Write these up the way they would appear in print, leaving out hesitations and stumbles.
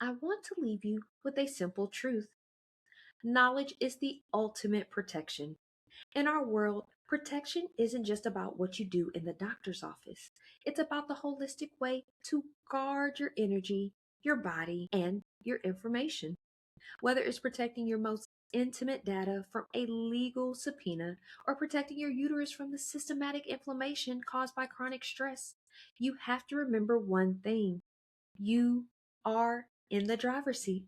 I want to leave you with a simple truth. Knowledge is the ultimate protection. In our world, protection isn't just about what you do in the doctor's office. It's about the holistic way to guard your energy, your body, and your information. Whether it's protecting your most intimate data from a legal subpoena or protecting your uterus from the systematic inflammation caused by chronic stress, you have to remember one thing. You are in the driver's seat.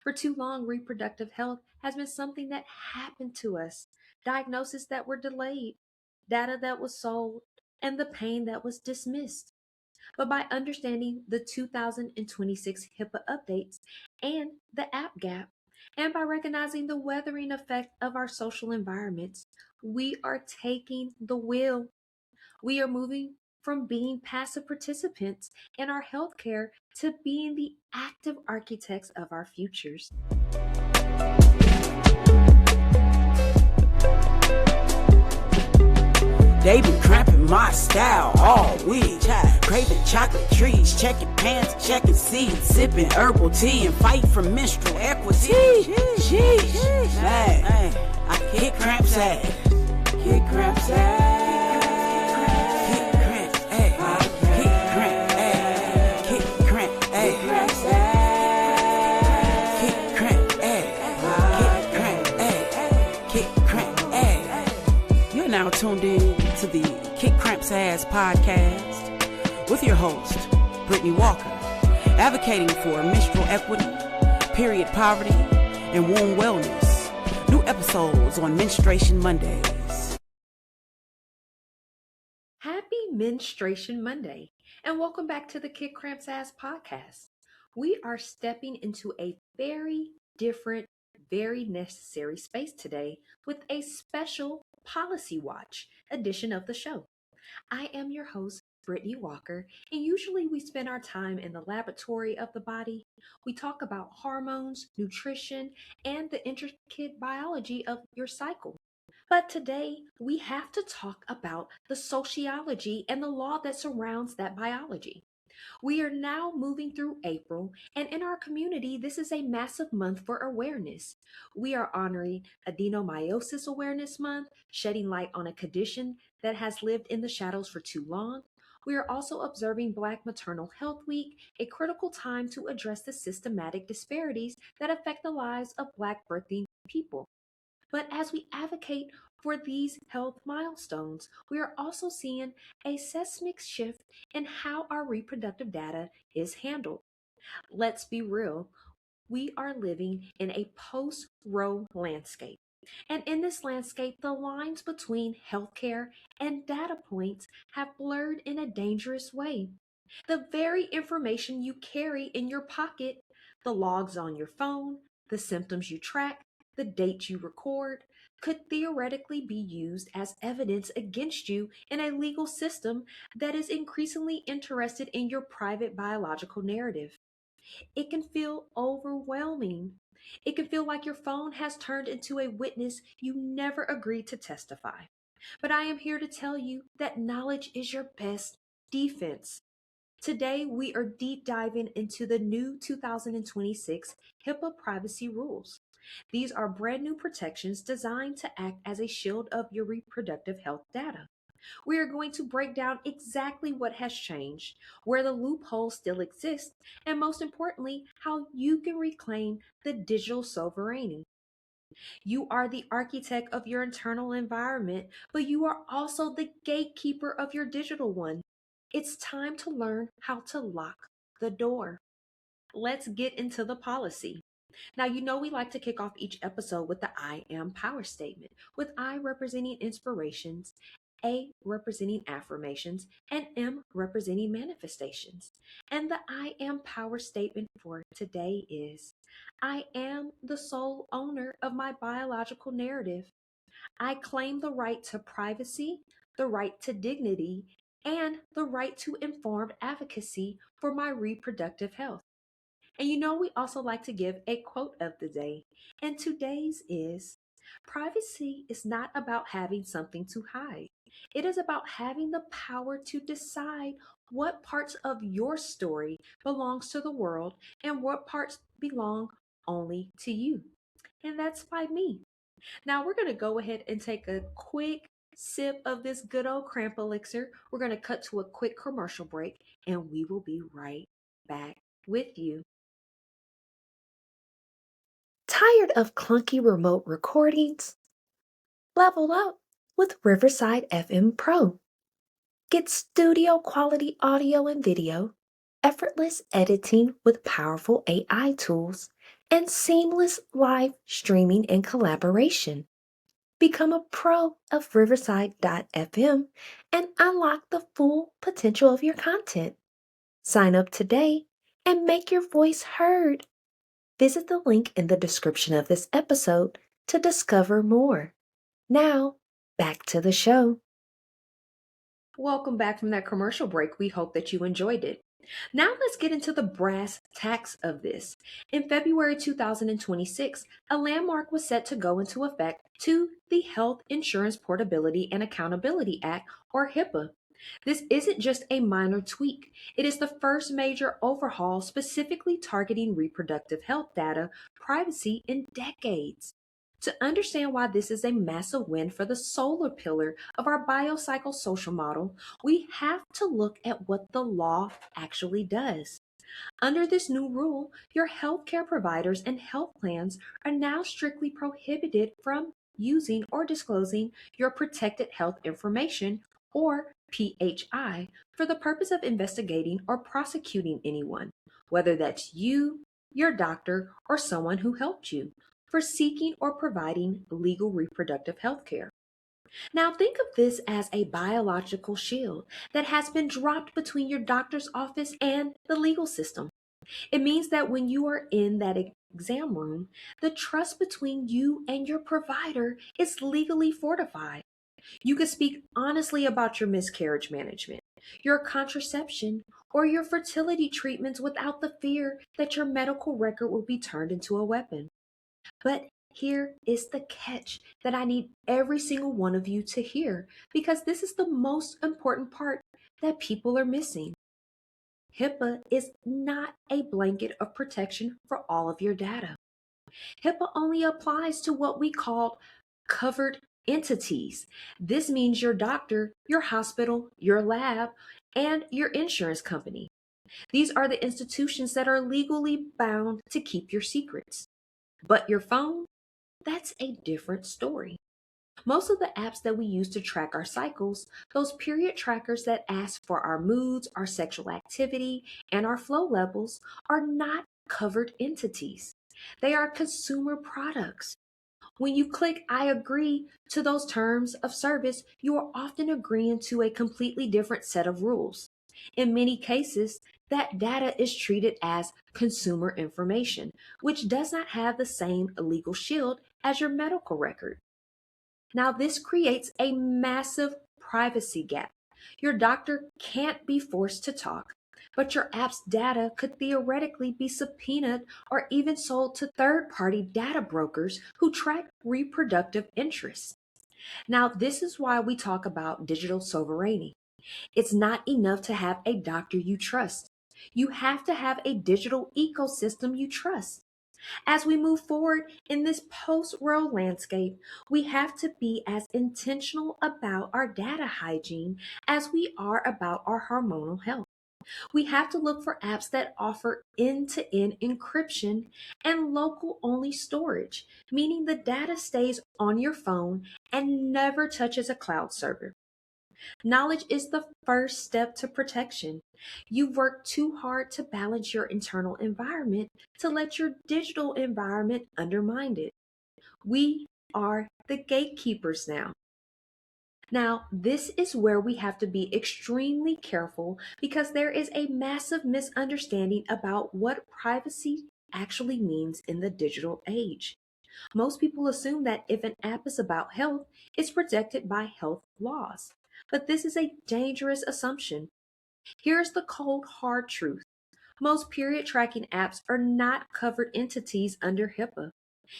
For too long, reproductive health has been something that happened to us, diagnoses that were delayed, data that was sold, and the pain that was dismissed. But by understanding the 2026 HIPAA updates and the app gap, and by recognizing the weathering effect of our social environments, we are taking the wheel. We are moving from being passive participants in our healthcare to being the active architects of our futures. They been cramping my style all week. Craving chocolate trees, checking pants, checking seeds, sipping herbal tea, and fight for menstrual equity. Sheesh, man, I kick Cramp's ass. Kick Cramp's ass. Kick Cramp's ass. Kick Cramp's ass. Kick Cramp's ass. Kick Cramp's ass. Kick Cramp's ass. You're now tuned in to the Kick Cramp's Ass podcast with your host, Brittany Walker, advocating for menstrual equity, period poverty, and womb wellness. New episodes on Menstruation Mondays. Happy Menstruation Monday, and welcome back to the Kick Cramps Ass podcast. We are stepping into a very different, very necessary space today with a special Policy Watch edition of the show. I am your host, Brittany Walker, and usually we spend our time in the laboratory of the body. We talk about hormones, nutrition, and the intricate biology of your cycle. But today, we have to talk about the sociology and the law that surrounds that biology. We are now moving through April, and in our community, this is a massive month for awareness. We are honoring Adenomyosis Awareness Month, shedding light on a condition that has lived in the shadows for too long. We are also observing Black Maternal Health Week, a critical time to address the systematic disparities that affect the lives of Black birthing people. But as we advocate for these health milestones, we are also seeing a seismic shift in how our reproductive data is handled. Let's be real, we are living in a post Roe landscape. And in this landscape, the lines between healthcare and data points have blurred in a dangerous way. The very information you carry in your pocket, the logs on your phone, the symptoms you track, the dates you record, could theoretically be used as evidence against you in a legal system that is increasingly interested in your private biological narrative. It can feel overwhelming. It can feel like your phone has turned into a witness you never agreed to testify. But I am here to tell you that knowledge is your best defense. Today, we are deep diving into the new 2026 HIPAA privacy rules. These are brand new protections designed to act as a shield of your reproductive health data. We are going to break down exactly what has changed, where the loopholes still exist, and most importantly, how you can reclaim the digital sovereignty. You are the architect of your internal environment, but you are also the gatekeeper of your digital one. It's time to learn how to lock the door. Let's get into the policy. Now, you know we like to kick off each episode with the I am power statement, with I representing inspirations, A representing affirmations, and M representing manifestations. And the I am power statement for today is I am the sole owner of my biological narrative. I claim the right to privacy, the right to dignity, and the right to informed advocacy for my reproductive health. And you know, we also like to give a quote of the day. And today's is privacy is not about having something to hide. It is about having the power to decide what parts of your story belongs to the world and what parts belong only to you. And that's by me. Now we're going to go ahead and take a quick sip of this good old Cramp elixir. We're going to cut to a quick commercial break and we will be right back with you. Tired of clunky remote recordings? Level up with Riverside FM Pro. Get studio quality audio and video, effortless editing with powerful AI tools, and seamless live streaming and collaboration. Become a pro of Riverside.fm and unlock the full potential of your content. Sign up today and make your voice heard. Visit the link in the description of this episode to discover more. Now, back to the show. Welcome back from that commercial break. We hope that you enjoyed it. Now let's get into the brass tacks of this. In February 2026, a landmark was set to go into effect to the Health Insurance Portability and Accountability Act, or HIPAA. This isn't just a minor tweak. It is the first major overhaul specifically targeting reproductive health data privacy in decades. To understand why this is a massive win for the solar pillar of our biopsychosocial model, we have to look at what the law actually does. Under this new rule, your healthcare providers and health plans are now strictly prohibited from using or disclosing your protected health information, or PHI, for the purpose of investigating or prosecuting anyone, whether that's you, your doctor, or someone who helped you, for seeking or providing legal reproductive health care. Now, think of this as a biological shield that has been dropped between your doctor's office and the legal system. It means that when you are in that exam room, the trust between you and your provider is legally fortified. You can speak honestly about your miscarriage management, your contraception, or your fertility treatments without the fear that your medical record will be turned into a weapon. But here is the catch that I need every single one of you to hear, because this is the most important part that people are missing. HIPAA is not a blanket of protection for all of your data. HIPAA only applies to what we call covered entities. This means your doctor, your hospital, your lab, and your insurance company. These are the institutions that are legally bound to keep your secrets. But your phone, that's a different story. Most of the apps that we use to track our cycles, those period trackers that ask for our moods, our sexual activity, and our flow levels, are not covered entities. They are consumer products. When you click I agree to those terms of service, you are often agreeing to a completely different set of rules. In many cases, that data is treated as consumer information, which does not have the same legal shield as your medical record. Now, this creates a massive privacy gap. Your doctor can't be forced to talk, but your app's data could theoretically be subpoenaed or even sold to third-party data brokers who track reproductive interests. Now, this is why we talk about digital sovereignty. It's not enough to have a doctor you trust. You have to have a digital ecosystem you trust. As we move forward in this post-Roe landscape, we have to be as intentional about our data hygiene as we are about our hormonal health. We have to look for apps that offer end-to-end encryption and local-only storage, meaning the data stays on your phone and never touches a cloud server. Knowledge is the first step to protection. You've worked too hard to balance your internal environment to let your digital environment undermine it. We are the gatekeepers now. Now, this is where we have to be extremely careful because there is a massive misunderstanding about what privacy actually means in the digital age. Most people assume that if an app is about health, it's protected by health laws. But this is a dangerous assumption. Here's the cold, hard truth. Most period tracking apps are not covered entities under HIPAA.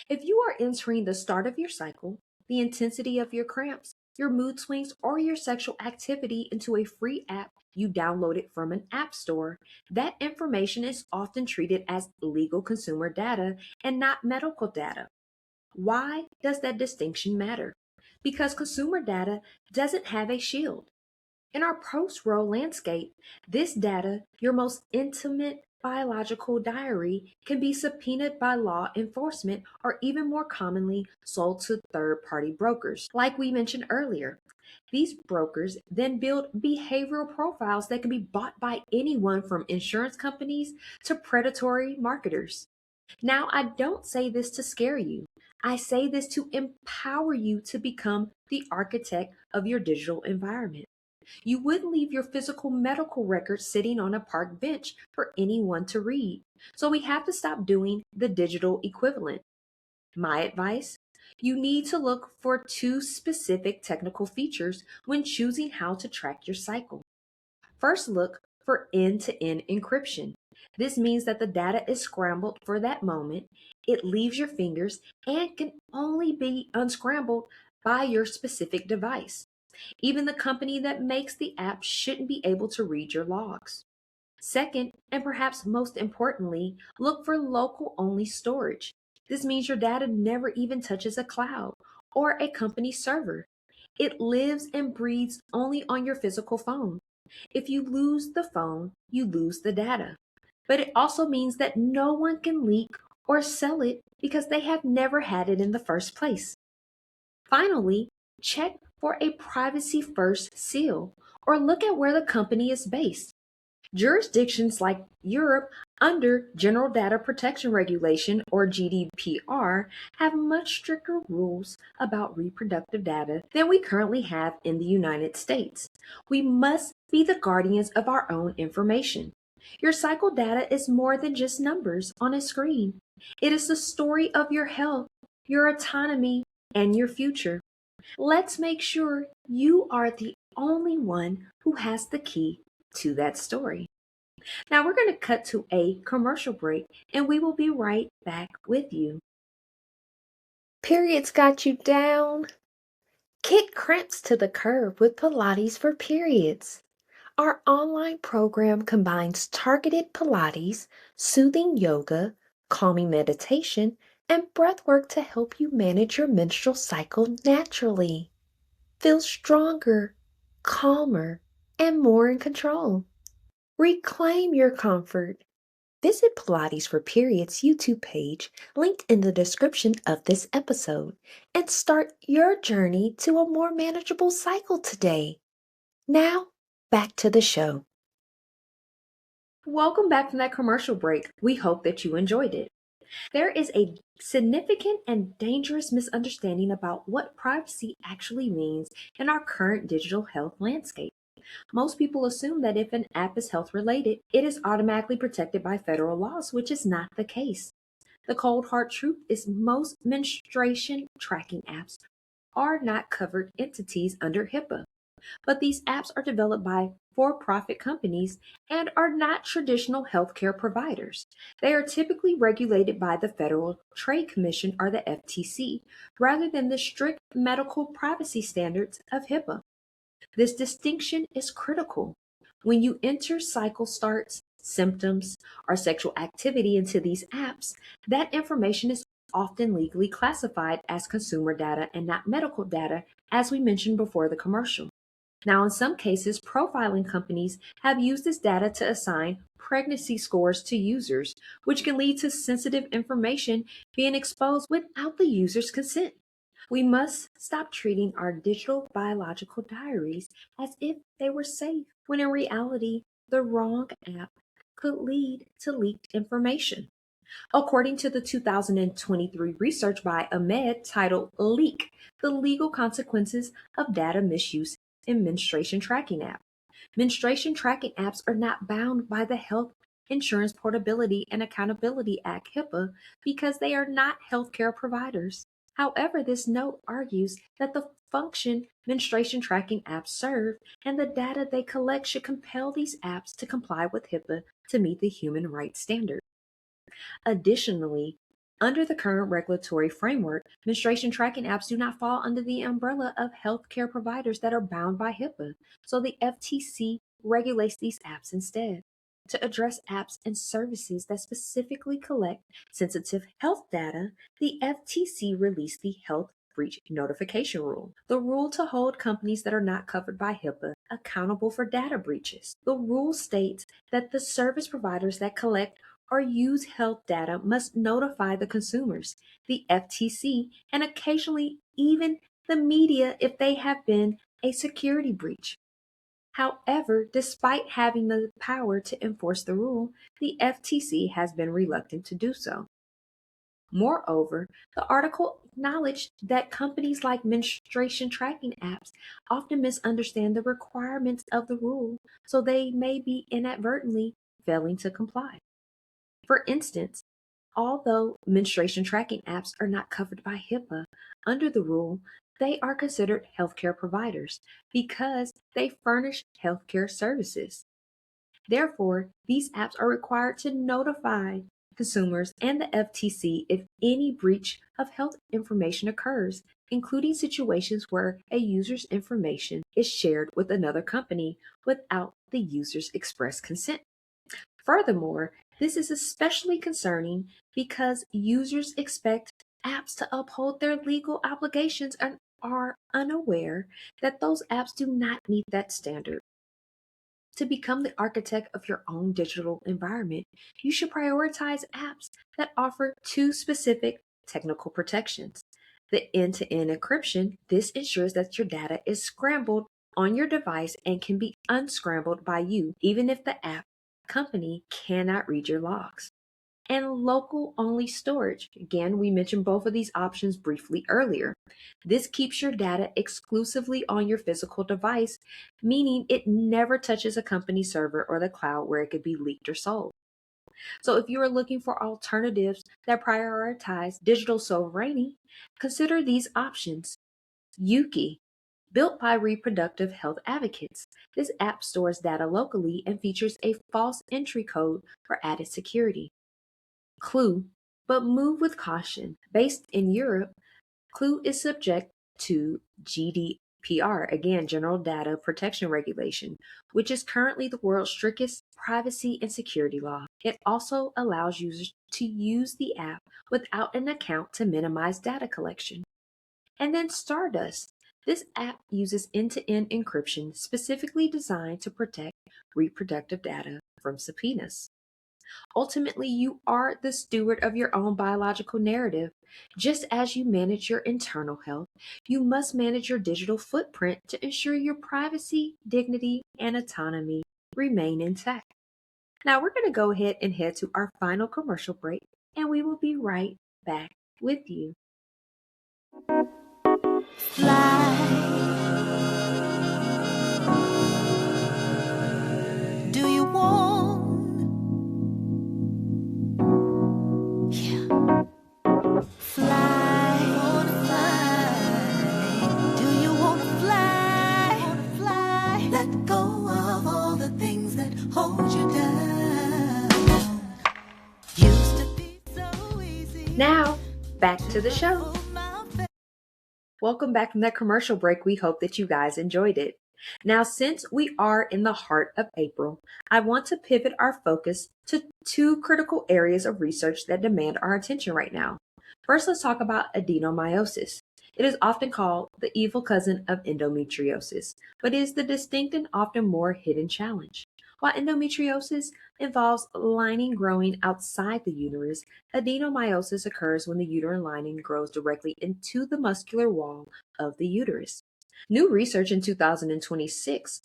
If you are entering the start of your cycle, the intensity of your cramps, your mood swings, or your sexual activity into a free app you downloaded from an app store, that information is often treated as legal consumer data and not medical data. Why does that distinction matter? Because consumer data doesn't have a shield. In our post-Roe landscape, this data, your most intimate biological diary, can be subpoenaed by law enforcement or even more commonly sold to third-party brokers, like we mentioned earlier. These brokers then build behavioral profiles that can be bought by anyone from insurance companies to predatory marketers. Now, I don't say this to scare you. I say this to empower you to become the architect of your digital environment. You wouldn't leave your physical medical records sitting on a park bench for anyone to read. So we have to stop doing the digital equivalent. My advice? You need to look for two specific technical features when choosing how to track your cycle. First, look for end-to-end encryption. This means that the data is scrambled for that moment, it leaves your fingers, and can only be unscrambled by your specific device. Even the company that makes the app shouldn't be able to read your logs. Second, and perhaps most importantly, look for local only storage. This means your data never even touches a cloud or a company server. It lives and breathes only on your physical phone. If you lose the phone, you lose the data. But it also means that no one can leak or sell it because they have never had it in the first place. Finally, check for a privacy first seal or look at where the company is based. Jurisdictions like Europe under General Data Protection Regulation or GDPR have much stricter rules about reproductive data than we currently have in the United States. We must be the guardians of our own information. Your cycle data is more than just numbers on a screen. It is the story of your health, your autonomy, and your future. Let's make sure you are the only one who has the key to that story. Now we're going to cut to a commercial break and we will be right back with you. Periods got you down? Kick cramps to the curb with Pilates for periods. Our online program combines targeted Pilates, soothing yoga, calming meditation, and breathwork to help you manage your menstrual cycle naturally. Feel stronger, calmer, and more in control. Reclaim your comfort. Visit Pilates for Periods YouTube page linked in the description of this episode and start your journey to a more manageable cycle today. Now, back to the show. Welcome back from that commercial break. We hope that you enjoyed it. There is a significant and dangerous misunderstanding about what privacy actually means in our current digital health landscape. Most people assume that if an app is health related, it is automatically protected by federal laws, which is not the case. The cold hard truth is most menstruation tracking apps are not covered entities under HIPAA, but these apps are developed by for-profit companies and are not traditional healthcare providers. They are typically regulated by the Federal Trade Commission or the FTC, rather than the strict medical privacy standards of HIPAA. This distinction is critical. When you enter cycle starts, symptoms, or sexual activity into these apps, that information is often legally classified as consumer data and not medical data, as we mentioned before the commercial. Now, in some cases, profiling companies have used this data to assign pregnancy scores to users, which can lead to sensitive information being exposed without the user's consent. We must stop treating our digital biological diaries as if they were safe, when in reality, the wrong app could lead to leaked information. According to the 2023 research by Ahmed titled Leak, the Legal Consequences of Data Misuse in Menstruation Tracking App. Menstruation tracking apps are not bound by the Health Insurance Portability and Accountability Act HIPAA because they are not healthcare providers. However, this note argues that the function menstruation tracking apps serve and the data they collect should compel these apps to comply with HIPAA to meet the human rights standard. Additionally, Under the current regulatory framework, menstruation tracking apps do not fall under the umbrella of healthcare providers that are bound by HIPAA, so the FTC regulates these apps instead. To address apps and services that specifically collect sensitive health data, the FTC released the Health Breach Notification Rule, the rule to hold companies that are not covered by HIPAA accountable for data breaches. The rule states that the service providers that collect or use health data must notify the consumers, the FTC, and occasionally even the media if they have been a security breach. However, despite having the power to enforce the rule, the FTC has been reluctant to do so. Moreover, the article acknowledged that companies like menstruation tracking apps often misunderstand the requirements of the rule, so they may be inadvertently failing to comply. For instance, although menstruation tracking apps are not covered by HIPAA under the rule, they are considered healthcare providers because they furnish healthcare services. Therefore, these apps are required to notify consumers and the FTC if any breach of health information occurs, including situations where a user's information is shared with another company without the user's express consent. Furthermore, this is especially concerning because users expect apps to uphold their legal obligations and are unaware that those apps do not meet that standard. To become the architect of your own digital environment, you should prioritize apps that offer two specific technical protections. The end-to-end encryption, this ensures that your data is scrambled on your device and can be unscrambled by you, even if the app company cannot read your logs. And local-only storage. Again, we mentioned both of these options briefly earlier. This keeps your data exclusively on your physical device, meaning it never touches a company server or the cloud where it could be leaked or sold. So if you are looking for alternatives that prioritize digital sovereignty, consider these options. Yuki, built by Reproductive Health Advocates. This app stores data locally and features a false entry code for added security. Clue, but move with caution. Based in Europe, Clue is subject to GDPR, again, General Data Protection Regulation, which is currently the world's strictest privacy and security law. It also allows users to use the app without an account to minimize data collection. And then Stardust. This app uses end-to-end encryption specifically designed to protect reproductive data from subpoenas. Ultimately, you are the steward of your own biological narrative. Just as you manage your internal health, you must manage your digital footprint to ensure your privacy, dignity, and autonomy remain intact. Now, we're going to go ahead and head to our final commercial break, and we will be right back with you. Fly. Do you want? Yeah. Fly. Do you want to fly? Let go of all the things that hold you down. Used to be so easy. Now, back to the show. Welcome back from that commercial break. We hope that you guys enjoyed it. Now, since we are in the heart of April, I want to pivot our focus to two critical areas of research that demand our attention right now. First, let's talk about adenomyosis. It is often called the evil cousin of endometriosis, but is the distinct and often more hidden challenge. While endometriosis involves lining growing outside the uterus, adenomyosis occurs when the uterine lining grows directly into the muscular wall of the uterus. New research in 2026,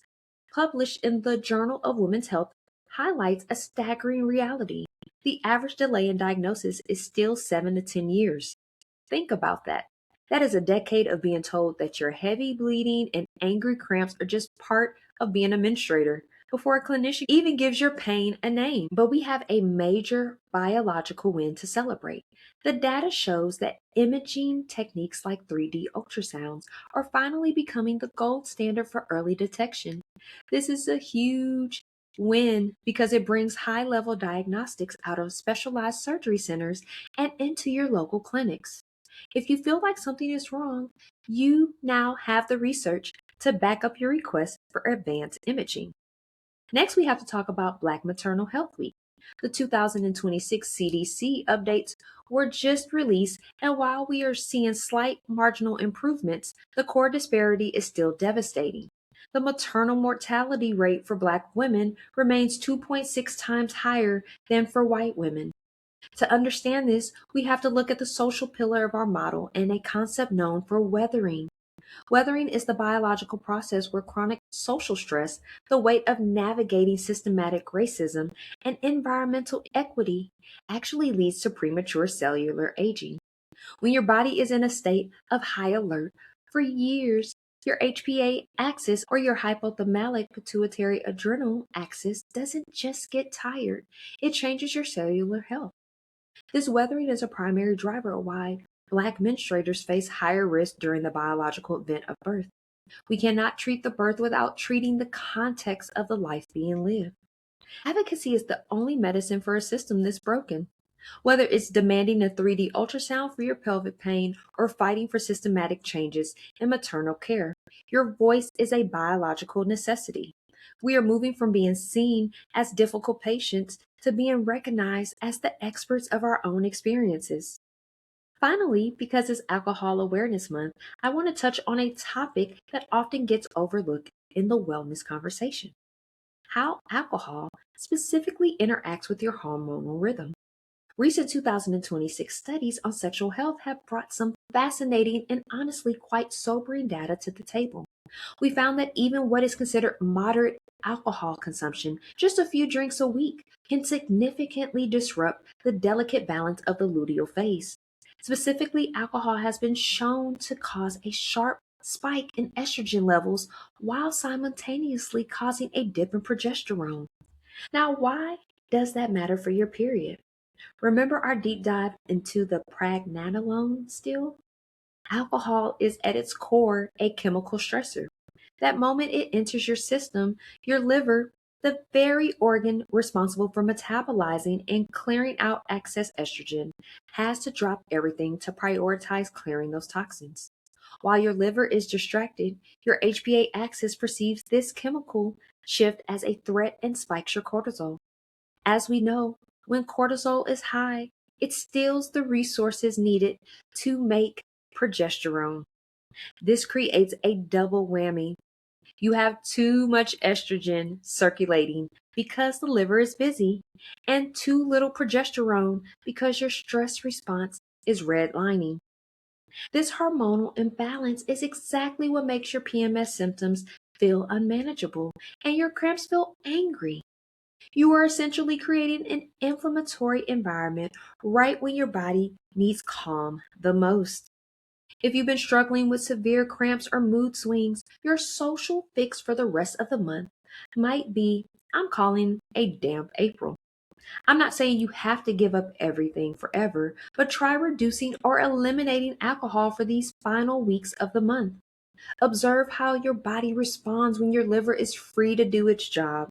published in the Journal of Women's Health, highlights a staggering reality. The average delay in diagnosis is still 7 to 10 years. Think about that. That is a decade of being told that your heavy bleeding and angry cramps are just part of being a menstruator before a clinician even gives your pain a name. But we have a major biological win to celebrate. The data shows that imaging techniques like 3D ultrasounds are finally becoming the gold standard for early detection. This is a huge Win because it brings high-level diagnostics out of specialized surgery centers and into your local clinics. If you feel like something is wrong, you now have the research to back up your request for advanced imaging. Next, we have to talk about Black Maternal Health Week. The 2026 CDC updates were just released, and while we are seeing slight marginal improvements, the core disparity is still devastating. The maternal mortality rate for Black women remains 2.6 times higher than for white women. To understand this, we have to look at the social pillar of our model and a concept known for weathering. Weathering is the biological process where chronic social stress, the weight of navigating systematic racism, and environmental equity actually leads to premature cellular aging. When your body is in a state of high alert for years, your HPA axis or your hypothalamic pituitary adrenal axis doesn't just get tired, it changes your cellular health. This weathering is a primary driver of why Black menstruators face higher risk during the biological event of birth. We cannot treat the birth without treating the context of the life being lived. Advocacy is the only medicine for a system this broken. Whether it's demanding a 3D ultrasound for your pelvic pain or fighting for systematic changes in maternal care, your voice is a biological necessity. We are moving from being seen as difficult patients to being recognized as the experts of our own experiences. Finally, because it's Alcohol Awareness Month, I want to touch on a topic that often gets overlooked in the wellness conversation: how alcohol specifically interacts with your hormonal rhythm. Recent 2026 studies on sexual health have brought some fascinating and honestly quite sobering data to the table. We found that even what is considered moderate alcohol consumption, just a few drinks a week, can significantly disrupt the delicate balance of the luteal phase. Specifically, alcohol has been shown to cause a sharp spike in estrogen levels while simultaneously causing a dip in progesterone. Now, why does that matter for your period? Remember our deep dive into the pregnenolone still? Alcohol is at its core a chemical stressor. That moment it enters your system, your liver, the very organ responsible for metabolizing and clearing out excess estrogen, has to drop everything to prioritize clearing those toxins. While your liver is distracted, your HPA axis perceives this chemical shift as a threat and spikes your cortisol. As we know, when cortisol is high, it steals the resources needed to make progesterone. This creates a double whammy. You have too much estrogen circulating because the liver is busy, and too little progesterone because your stress response is redlining. This hormonal imbalance is exactly what makes your PMS symptoms feel unmanageable and your cramps feel angry. You are essentially creating an inflammatory environment right when your body needs calm the most. If you've been struggling with severe cramps or mood swings, your social fix for the rest of the month might be, I'm calling, a damp April. I'm not saying you have to give up everything forever, but try reducing or eliminating alcohol for these final weeks of the month. Observe how your body responds when your liver is free to do its job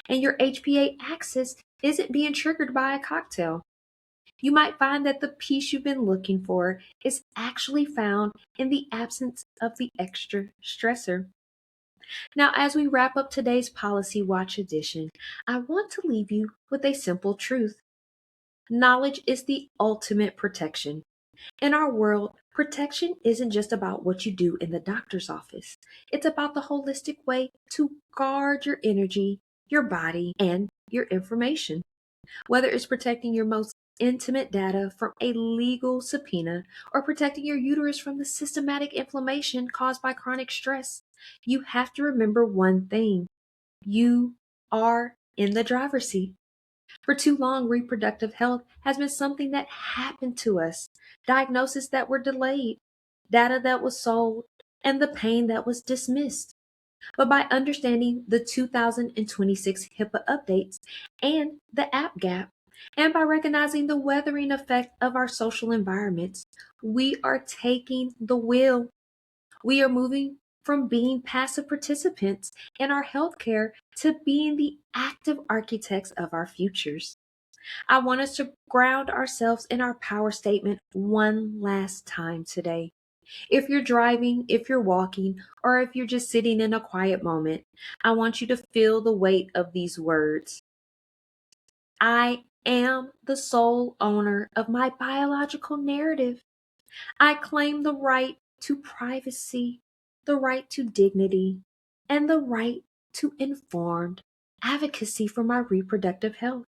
and your HPA axis isn't being triggered by a cocktail. You might find that the peace you've been looking for is actually found in the absence of the extra stressor. Now, as we wrap up today's Policy Watch edition, I want to leave you with a simple truth. Knowledge is the ultimate protection. In our world, protection isn't just about what you do in the doctor's office. It's about the holistic way to guard your energy, your body, and your information. Whether it's protecting your most intimate data from a legal subpoena or protecting your uterus from the systematic inflammation caused by chronic stress, you have to remember one thing: you are in the driver's seat. For too long, reproductive health has been something that happened to us, diagnoses that were delayed, data that was sold, and the pain that was dismissed. But by understanding the 2026 HIPAA updates and the app gap, and by recognizing the weathering effect of our social environments, we are taking the wheel. We are moving from being passive participants in our healthcare to being the active architects of our futures. I want us to ground ourselves in our power statement one last time today. If you're driving, if you're walking, or if you're just sitting in a quiet moment, I want you to feel the weight of these words. I am the sole owner of my biological narrative. I claim the right to privacy, the right to dignity, and the right to informed advocacy for my reproductive health.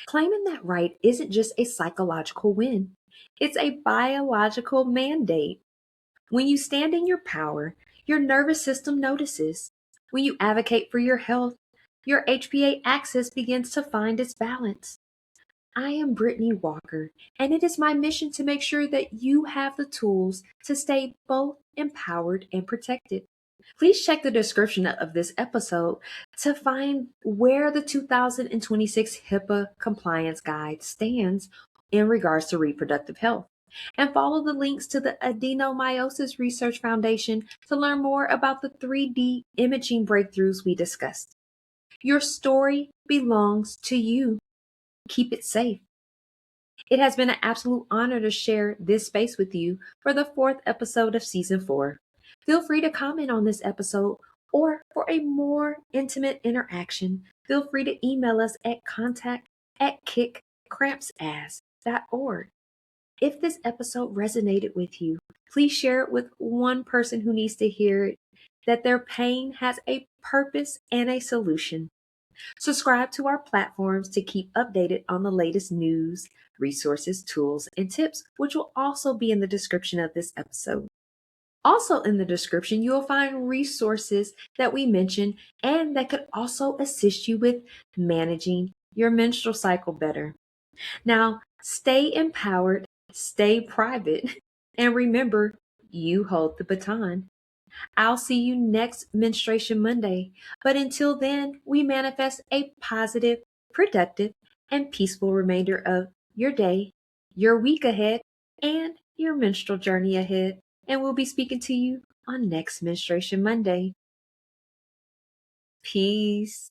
Claiming that right isn't just a psychological win, it's a biological mandate. When you stand in your power, your nervous system notices. When you advocate for your health, your HPA axis begins to find its balance. I am Brittany Walker, and it is my mission to make sure that you have the tools to stay both empowered and protected. Please check the description of this episode to find where the 2026 HIPAA compliance guide stands in regards to reproductive health. And follow the links to the Adenomyosis Research Foundation to learn more about the 3D imaging breakthroughs we discussed. Your story belongs to you. Keep it safe. It has been an absolute honor to share this space with you for the 4th episode of Season 4. Feel free to comment on this episode, or for a more intimate interaction, feel free to email us at contact@kickcrampsass.org. If this episode resonated with you, please share it with one person who needs to hear it, that their pain has a purpose and a solution. Subscribe to our platforms to keep updated on the latest news, resources, tools, and tips, which will also be in the description of this episode. Also in the description, you will find resources that we mentioned and that could also assist you with managing your menstrual cycle better. Now, stay empowered, stay private, and remember, you hold the baton. I'll see you next Menstruation Monday. But until then, we manifest a positive, productive, and peaceful remainder of your day, your week ahead, and your menstrual journey ahead. And we'll be speaking to you on next Menstruation Monday. Peace.